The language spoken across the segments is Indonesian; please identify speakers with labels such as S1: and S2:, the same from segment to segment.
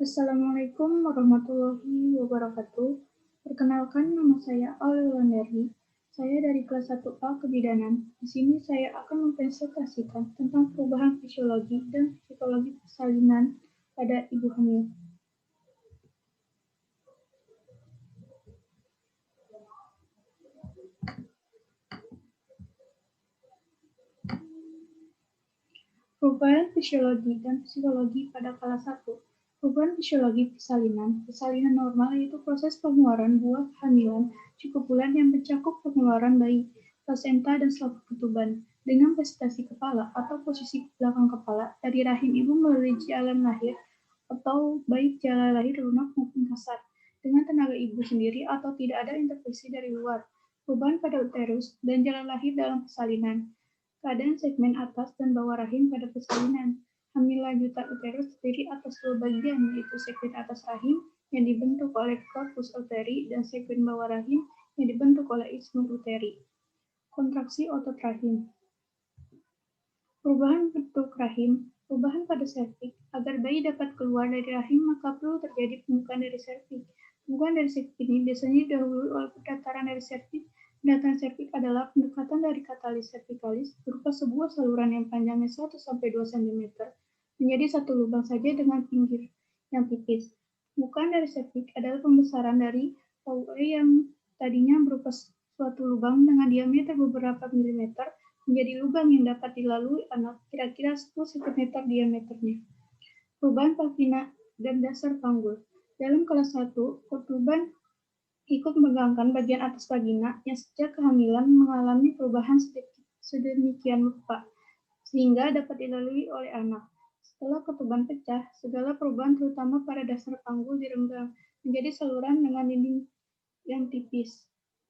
S1: Assalamualaikum warahmatullahi wabarakatuh. Perkenalkan, nama saya Aul Wulandari. Saya dari kelas 1A Kebidanan. Di sini saya akan mempresentasikan tentang perubahan fisiologi dan psikologi persalinan pada ibu hamil. Perubahan fisiologi dan psikologi pada kelas 1. Perubahan fisiologi persalinan normal yaitu proses pengeluaran buah kehamilan cukup bulan yang mencakup pengeluaran bayi, plasenta, dan selaput ketuban dengan presentasi kepala atau posisi belakang kepala dari rahim ibu melalui jalan lahir atau baik jalan lahir lunak maupun kasar dengan tenaga ibu sendiri atau tidak ada intervensi dari luar. Perubahan pada uterus dan jalan lahir dalam persalinan. Keadaan segmen atas dan bawah rahim pada persalinan. Hamil lanjutan uterus terdiri atas dua bagian, yaitu segmen atas rahim yang dibentuk oleh corpus uteri dan segmen bawah rahim yang dibentuk oleh isthmus uteri. Kontraksi otot rahim. Perubahan bentuk rahim. Perubahan pada serviks. Agar bayi dapat keluar dari rahim, maka perlu terjadi pembukaan dari serviks. Pembukaan dari serviks ini biasanya didahului oleh pendaftaran dari serviks. Pendaftaran serviks adalah pendekatan dari katalis cervicalis berupa sebuah saluran yang panjangnya 1-2 cm menjadi satu lubang saja dengan pinggir yang tipis. Pembukaan dari serviks adalah pembesaran dari PUE yang tadinya berupa suatu lubang dengan diameter beberapa milimeter menjadi lubang yang dapat dilalui anak kira-kira 10 cm diameternya. Perubahan vagina dan dasar panggul. Dalam kelas 1, korban ikut megangkan bagian atas vagina yang sejak kehamilan mengalami perubahan sedemikian rupa sehingga dapat dilalui oleh anak. Setelah ketuban pecah, segala perubahan terutama pada dasar panggul direnggang menjadi saluran dengan dinding yang tipis.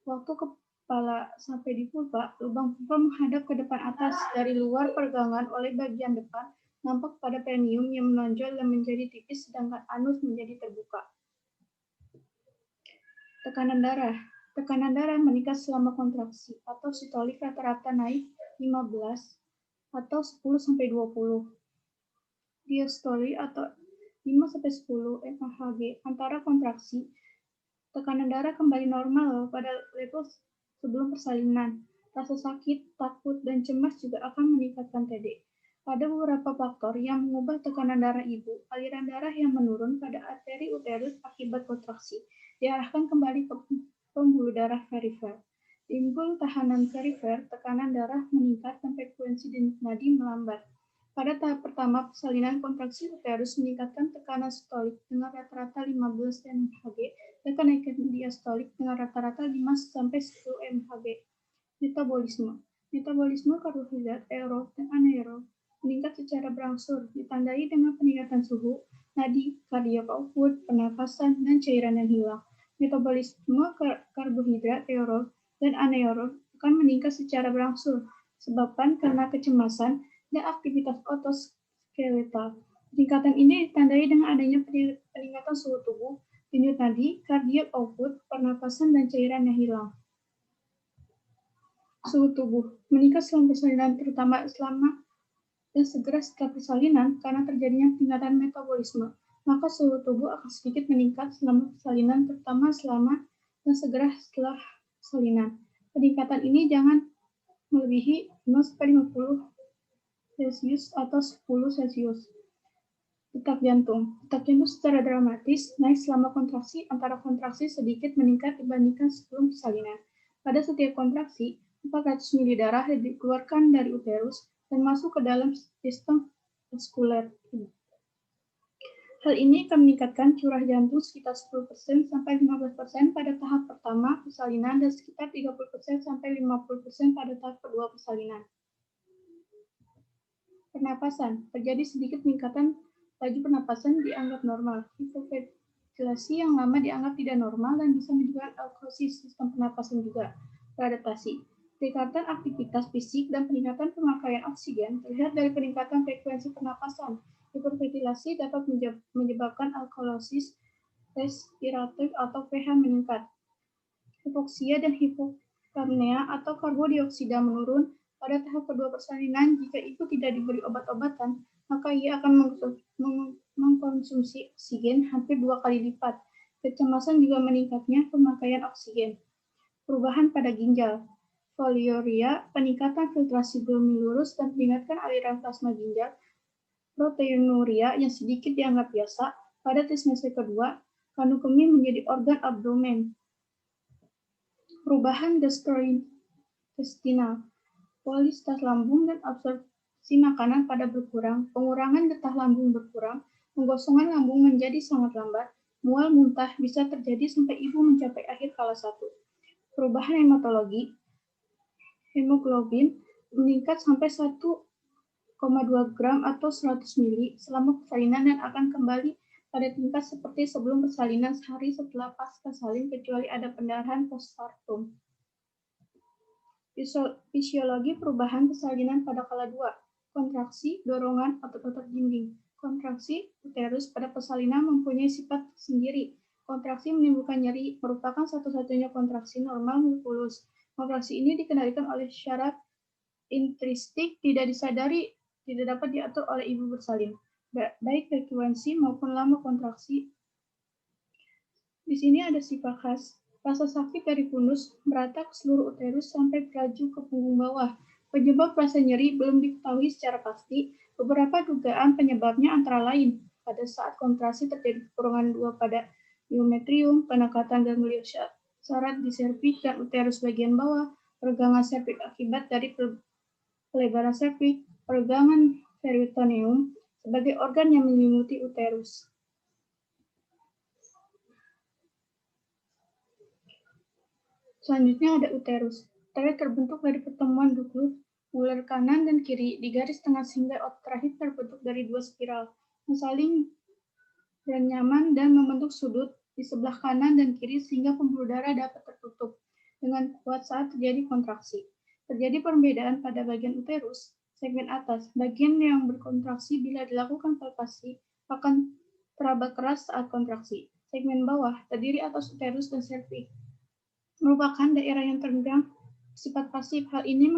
S1: Waktu kepala sampai di vulva, lubang vulva menghadap ke depan atas dari luar pergelangan oleh bagian depan nampak pada perineum yang menonjol dan menjadi tipis sedangkan anus menjadi terbuka. Tekanan darah. Tekanan darah meningkat selama kontraksi atau sistolik rata-rata naik 15 atau 10-20. Diastoli atau 5-10 mmHg antara kontraksi. Tekanan darah kembali normal pada level sebelum persalinan. Rasa sakit, takut, dan cemas juga akan meningkatkan TD. Ada beberapa faktor yang mengubah tekanan darah ibu. Aliran darah yang menurun pada arteri uterus akibat kontraksi diarahkan kembali ke pembuluh darah perifer. Timbul tahanan perifer, tekanan darah meningkat dan frekuensi denyut nadi melambat. Pada tahap pertama persalinan, kontraksi uterus meningkatkan tekanan sistolik dengan rata-rata 15 mmHg dan kenaikan diastolik dengan rata-rata 5-10 mmHg. Metabolisme karbohidrat aerob dan anaerob meningkat secara berangsur, ditandai dengan peningkatan suhu, nadi, kardiak output, pernafasan, dan cairan yang hilang. Metabolisme karbohidrat aerob dan anaerob akan meningkat secara berangsur, disebabkan karena kecemasan dan aktivitas otot skeletal. Peningkatan ini ditandai dengan adanya peningkatan suhu tubuh, denyut nadi, kardiak output, pernafasan, dan cairan yang hilang. Suhu tubuh meningkat selama persalinan, terutama selama dan segera setelah persalinan karena terjadinya peningkatan metabolisme. Maka suhu tubuh akan sedikit meningkat selama persalinan, terutama selama dan segera setelah persalinan. Peningkatan ini jangan melebihi 0-50 Celsius atau 10 Celsius. Detak jantung. Detak jantung secara dramatis naik selama kontraksi, antara kontraksi sedikit meningkat dibandingkan sebelum persalinan. Pada setiap kontraksi, 400 ml darah dikeluarkan dari uterus dan masuk ke dalam sistem vaskuler. Hal ini akan meningkatkan curah jantung sekitar 10% sampai 15% pada tahap pertama persalinan dan sekitar 30% sampai 50% pada tahap kedua persalinan. Pernapasan. Terjadi sedikit peningkatan laju pernapasan dianggap normal. Hiperventilasi yang lama dianggap tidak normal dan bisa menyebabkan alkalosis sistem pernapasan juga. Beradaptasi. Peningkatan aktivitas fisik dan peningkatan pemakaian oksigen terlihat dari peningkatan frekuensi pernapasan. Hiperventilasi dapat menyebabkan alkalosis respiratif atau pH meningkat. Hipoksia dan hipokapnia atau karbodioksida menurun pada tahap kedua persalinan. Jika ibu tidak diberi obat-obatan, maka ia akan mengkonsumsi konsumsi oksigen hampir 2 kali lipat. Kecemasan juga meningkatnya pemakaian oksigen. Perubahan pada ginjal. Poliuria, peningkatan filtrasi glomerulus dan meningkatkan aliran plasma ginjal. Proteinuria yang sedikit dianggap biasa. Pada trimester kedua, kandung kemih menjadi organ abdomen. Perubahan gastrointestinal. Kualitas lambung dan absorpsi makanan pada berkurang, pengurangan getah lambung berkurang, penggosongan lambung menjadi sangat lambat, mual muntah bisa terjadi sampai ibu mencapai akhir kala 1. Perubahan hematologi, hemoglobin meningkat sampai 1,2 gram atau 100 mili selama persalinan dan akan kembali pada tingkat seperti sebelum persalinan sehari setelah pasca salin kecuali ada pendarahan postpartum. Fisiologi perubahan persalinan pada kala 2. Kontraksi, dorongan otot-otot dinding. Kontraksi uterus pada persalinan mempunyai sifat sendiri. Kontraksi menimbulkan nyeri, merupakan satu-satunya kontraksi normal mulus. Kontraksi ini dikendalikan oleh syarat intristik, tidak disadari, tidak dapat diatur oleh ibu bersalin, baik frekuensi maupun lama kontraksi. Di sini ada sifat khas. Rasa sakit dari fundus merata ke seluruh uterus sampai beraju ke punggung bawah. Penyebab rasa nyeri belum diketahui secara pasti. Beberapa dugaan penyebabnya antara lain pada saat kontraksi terjadi kekurangan 2 pada myometrium, penekatan ganglion syarat di serviks dan uterus bagian bawah, peregangan serviks akibat dari pelebaran serviks, peregangan peritoneum sebagai organ yang menyelimuti uterus. Selanjutnya ada uterus. Uterus terbentuk dari pertemuan ductus ular kanan dan kiri di garis tengah sehingga otot terakhir terbentuk dari 2 spiral yang saling bernyaman dan membentuk sudut di sebelah kanan dan kiri sehingga pembuluh darah dapat tertutup dengan kuat saat terjadi kontraksi. Terjadi perbedaan pada bagian uterus. Segmen atas, bagian yang berkontraksi bila dilakukan palpasi akan teraba keras saat kontraksi. Segmen bawah, terdiri atas uterus dan serviks, merupakan daerah yang terenggang sifat pasif. Hal ini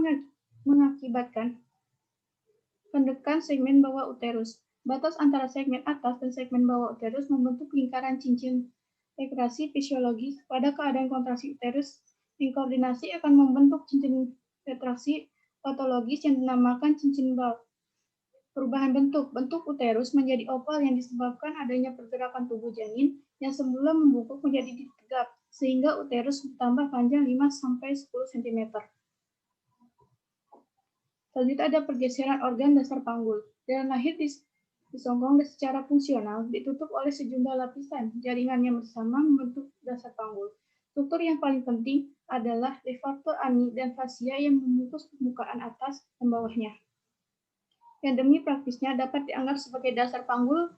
S1: mengakibatkan pendekan segmen bawah uterus. Batas antara segmen atas dan segmen bawah uterus membentuk lingkaran cincin regresi fisiologis. Pada keadaan kontraksi uterus yang koordinasi akan membentuk cincin retraksi patologis yang dinamakan cincin bal. Perubahan bentuk uterus menjadi oval yang disebabkan adanya pergerakan tubuh janin yang semula membungkuk menjadi tegap, sehingga uterus bertambah panjang 5-10 cm. Selanjutnya ada pergeseran organ dasar panggul. Jalan lahir disongkong secara fungsional, ditutup oleh sejumlah lapisan. Jaringan yang bersama membentuk dasar panggul. Struktur yang paling penting adalah levator ani dan fascia yang memutus permukaan atas dan bawahnya. Yang demi praktisnya dapat dianggap sebagai dasar panggul.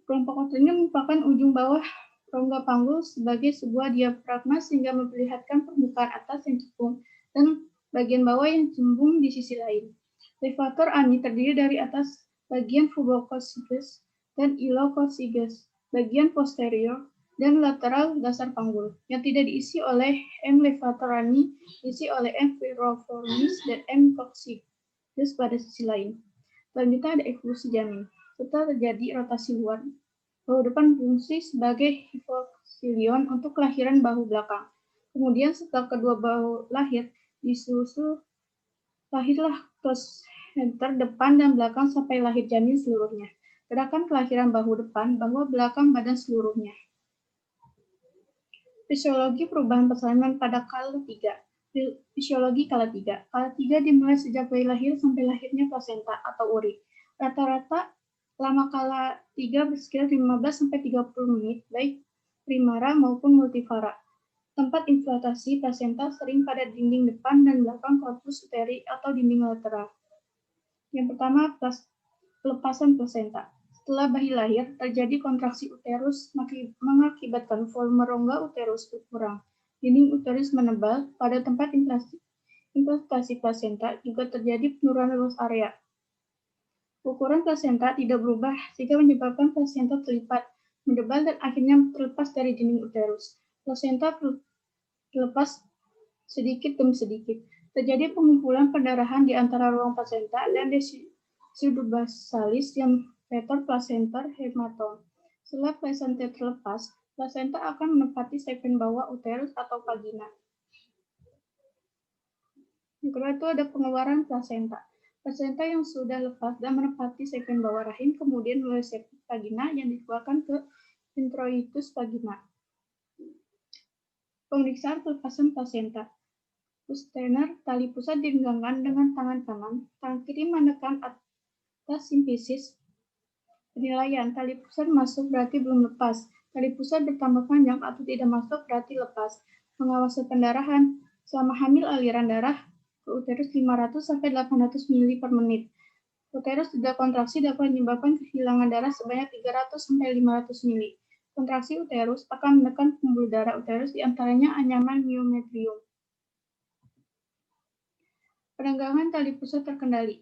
S1: Kelompok otot ini merupakan ujung bawah rongga panggul sebagai sebuah diafragma sehingga memperlihatkan permukaan atas yang cekung dan bagian bawah yang cembung di sisi lain. Levator ani terdiri dari atas bagian pubococcygeus dan ilococcygeus, bagian posterior dan lateral dasar panggul, yang tidak diisi oleh M. levatorani, diisi oleh M. piriformis dan M. coccygeus pada sisi lain. Selanjutnya ada evolusi janin. Setelah terjadi rotasi luar, bahu depan berfungsi sebagai hipoksilion untuk kelahiran bahu belakang. Kemudian setelah kedua bahu lahir, disusul lahirlah placenta depan dan belakang sampai lahir janin seluruhnya. Gerakan kelahiran bahu depan, bahu belakang, badan seluruhnya. Fisiologi perubahan persalinan pada kala 3. Fisiologi kala 3. Kala 3 dimulai sejak bayi lahir sampai lahirnya plasenta atau uri. Rata-rata lama kala 3 bersekitar 15-30 menit, baik primara maupun multivara. Tempat implantasi plasenta sering pada dinding depan dan belakang corpus uteri atau dinding lateral. Yang pertama, pelepasan plasenta. Setelah bayi lahir, terjadi kontraksi uterus mengakibatkan volume rongga uterus berkurang. Dinding uterus menebal. Pada tempat implantasi plasenta juga terjadi penurunan luas area. Ukuran plasenta tidak berubah sehingga menyebabkan plasenta terlipat, mendebal dan akhirnya terlepas dari dinding uterus. Plasenta terlepas sedikit demi sedikit. Terjadi pengumpulan pendarahan di antara ruang plasenta dan desidus basalis yang Vektor placenta hematom. Setelah plasenta terlepas, plasenta akan menempati segmen bawah uterus atau vagina. Yang kedua itu ada pengeluaran plasenta. Plasenta yang sudah lepas dan menempati segmen bawah rahim kemudian melalui septic vagina yang dikeluarkan ke introitus vagina. Pemeriksaan pelepasan plasenta. Sustainer tali pusat digenggamkan dengan tangan kanan, tangan kiri menekan atas simfisis. Penilaian tali pusat masuk berarti belum lepas. Tali pusat bertambah panjang atau tidak masuk berarti lepas. Pengawasan pendarahan. Selama hamil aliran darah ke uterus 500 sampai 800 ml per menit. Uterus tidak kontraksi dapat menyebabkan kehilangan darah sebanyak 300 sampai 500 ml. Kontraksi uterus akan menekan pembuluh darah uterus diantaranya anyaman myometrium. Perenggangan tali pusat terkendali.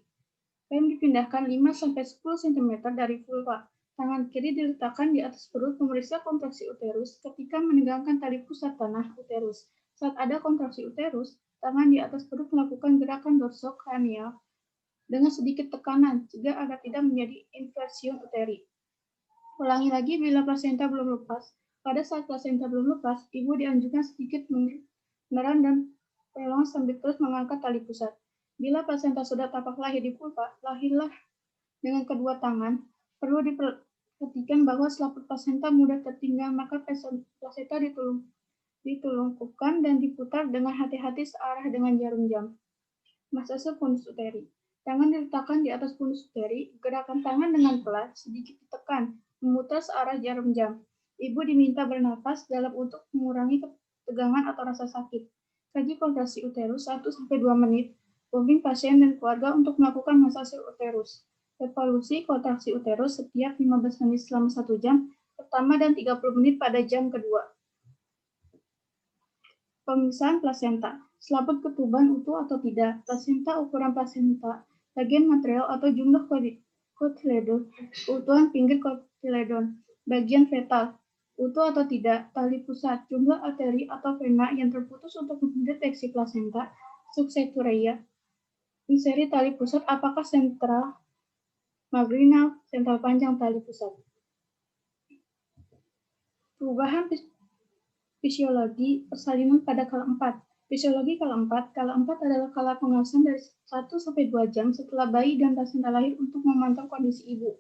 S1: Rem dipindahkan 5-10 cm dari vulva. Tangan kiri diletakkan di atas perut memeriksa kontraksi uterus ketika menegangkan tali pusat tanah uterus. Saat ada kontraksi uterus, tangan di atas perut melakukan gerakan dorsocranial dengan sedikit tekanan, cegah agar tidak menjadi inversion uteri. Ulangi lagi bila plasenta belum lepas. Pada saat plasenta belum lepas, ibu dianjurkan sedikit meneran dan pelong sambil terus mengangkat tali pusat. Bila plasenta sudah tapak lahir di vulva, lahirlah dengan kedua tangan. Perlu diperhatikan bahwa selaput plasenta mudah tertinggal, maka plasenta ditulungkukan dan diputar dengan hati-hati searah dengan jarum jam. Masase fundus uteri. Tangan diletakkan di atas fundus uteri, gerakan tangan dengan pelan, sedikit ditekan, memutar searah jarum jam. Ibu diminta bernapas dalam untuk mengurangi ketegangan atau rasa sakit. Kaji kontraksi uterus 1-2 menit. Bimbing pasien dan keluarga untuk melakukan masase uterus. Evaluasi kontraksi uterus setiap 15 menit selama 1 jam pertama dan 30 menit pada jam kedua. Pemeriksaan plasenta. Selaput ketuban utuh atau tidak. Plasenta, ukuran plasenta, bagian material atau jumlah kotiledon, keutuhan pinggir kotiledon, bagian fetal, utuh atau tidak, tali pusat, jumlah arteri atau vena yang terputus untuk mendeteksi plasenta, succituria, inseri tali pusat, apakah sentral, marginal, sentral panjang tali pusat. Perubahan fisiologi persalinan pada kala 4. Fisiologi kala 4. Kala 4 adalah kala pengawasan dari 1-2 jam setelah bayi dan plasenta lahir untuk memantau kondisi ibu.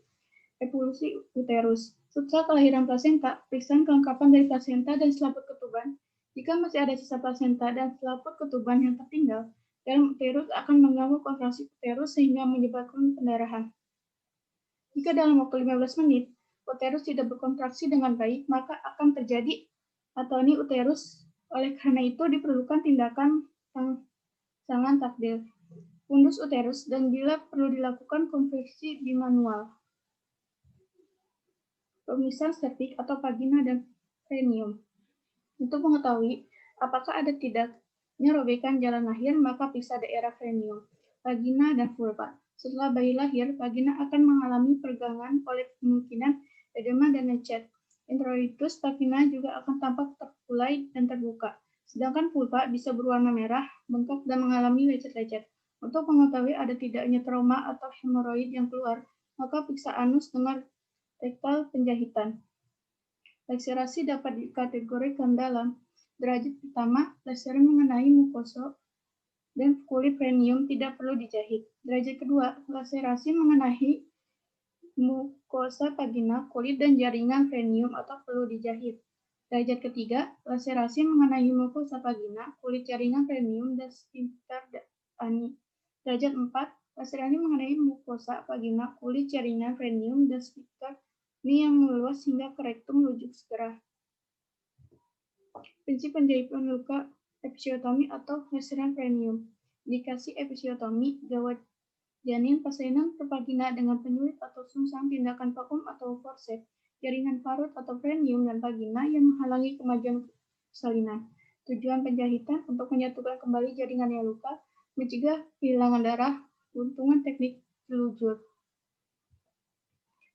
S1: Evolusi uterus. Setelah kelahiran plasenta, periksaan kelengkapan dari plasenta dan selaput ketuban. Jika masih ada sisa plasenta dan selaput ketuban yang tertinggal, dalam uterus akan mengganggu kontraksi uterus sehingga menyebabkan pendarahan. Jika dalam waktu 15 menit, uterus tidak berkontraksi dengan baik, maka akan terjadi atoni uterus. Oleh karena itu diperlukan tindakan sangat takdir. Fundus uterus dan bila perlu dilakukan konversi di manual. Pemeriksaan serviks atau vagina dan perineum. Untuk mengetahui apakah ada tidaknya robekan jalan lahir, maka periksa daerah perineum, vagina, dan vulva. Setelah bayi lahir, vagina akan mengalami pergangan oleh kemungkinan edema dan lecet. Introitus vagina juga akan tampak terkulai dan terbuka. Sedangkan vulva bisa berwarna merah, bengkak, dan mengalami lecet-lecet. Untuk mengetahui ada tidaknya trauma atau hemoroid yang keluar, maka periksa anus dengan rektal penjahitan. Laserasi dapat dikategorikan dalam derajat pertama, laser mengenai mukosa dan kulit perineum tidak perlu dijahit. Derajat kedua, laserasi mengenai mukosa vagina, kulit dan jaringan perineum atau perlu dijahit. Derajat ketiga, laserasi mengenai mukosa vagina, kulit jaringan perineum dan sphincter ani. Derajat 4, laserasi mengenai mukosa vagina, kulit jaringan perineum dan sphincter ini yang meluas hingga ke rektum, rujuk segera. Prinsip penjahitan luka episiotomi atau laseran perineum. Indikasi episiotomi, gawat janin, persalinan vagina dengan penyulit atau sungsang, tindakan vakum atau forceps, jaringan parut atau perineum dan vagina yang menghalangi kemajuan persalinan. Tujuan penjahitan untuk menyatukan kembali jaringan yang luka, mencegah kehilangan darah, keuntungan teknik telujur.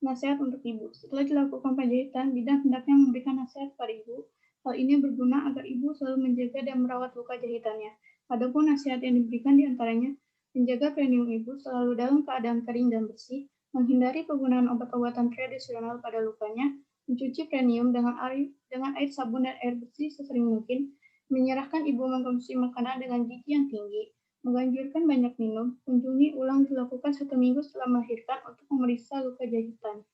S1: Nasihat untuk ibu. Setelah dilakukan penjahitan, bidan hendaknya memberikan nasihat pada ibu. Hal ini berguna agar ibu selalu menjaga dan merawat luka jahitannya. Adapun nasihat yang diberikan diantaranya, menjaga perineum ibu selalu dalam keadaan kering dan bersih, menghindari penggunaan obat-obatan tradisional pada lukanya, mencuci perineum dengan air sabun dan air bersih sesering mungkin, menyerahkan ibu mengkonsumsi makanan dengan gizi yang tinggi, menganjurkan banyak minum, kunjungi ulang dilakukan 1 minggu setelah melahirkan untuk memeriksa luka jahitan.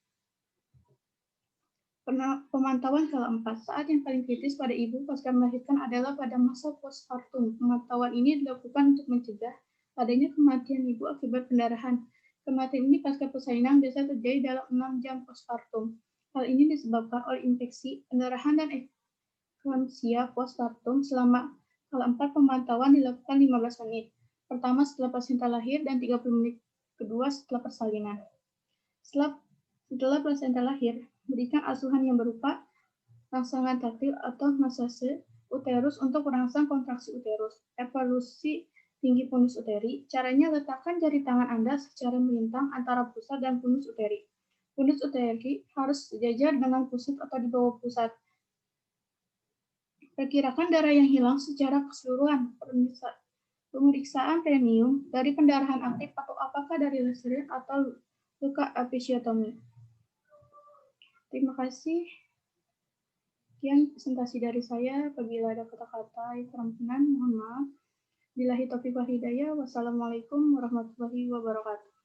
S1: Pemantauan keempat, saat yang paling kritis pada ibu pasca melahirkan adalah pada masa postpartum. Pemantauan ini dilakukan untuk mencegah adanya kematian ibu akibat pendarahan. Kematian ini pasca persalinan biasa terjadi dalam 6 jam postpartum. Hal ini disebabkan oleh infeksi, pendarahan, dan eklamsia postpartum. Selama keempat pemantauan dilakukan 15 menit. Pertama setelah plasenta lahir dan 30 menit kedua setelah persalinan. Setelah plasenta lahir, berikan asuhan yang berupa rangsangan taktil atau masase uterus untuk merangsang kontraksi uterus. Evaluasi tinggi fundus uteri. Caranya, letakkan jari tangan Anda secara melintang antara pusat dan fundus uteri. Fundus uteri harus sejajar dengan pusat atau di bawah pusat. Perkirakan darah yang hilang secara keseluruhan. Pemeriksaan perineum dari pendarahan aktif atau apakah dari laser atau luka episiotomi. Terima kasih. Sekian presentasi dari saya. Apabila ada kata-kata yang kurang berkenan, mohon maaf. Billahi taufiq wal hidayah. Wassalamualaikum warahmatullahi wabarakatuh.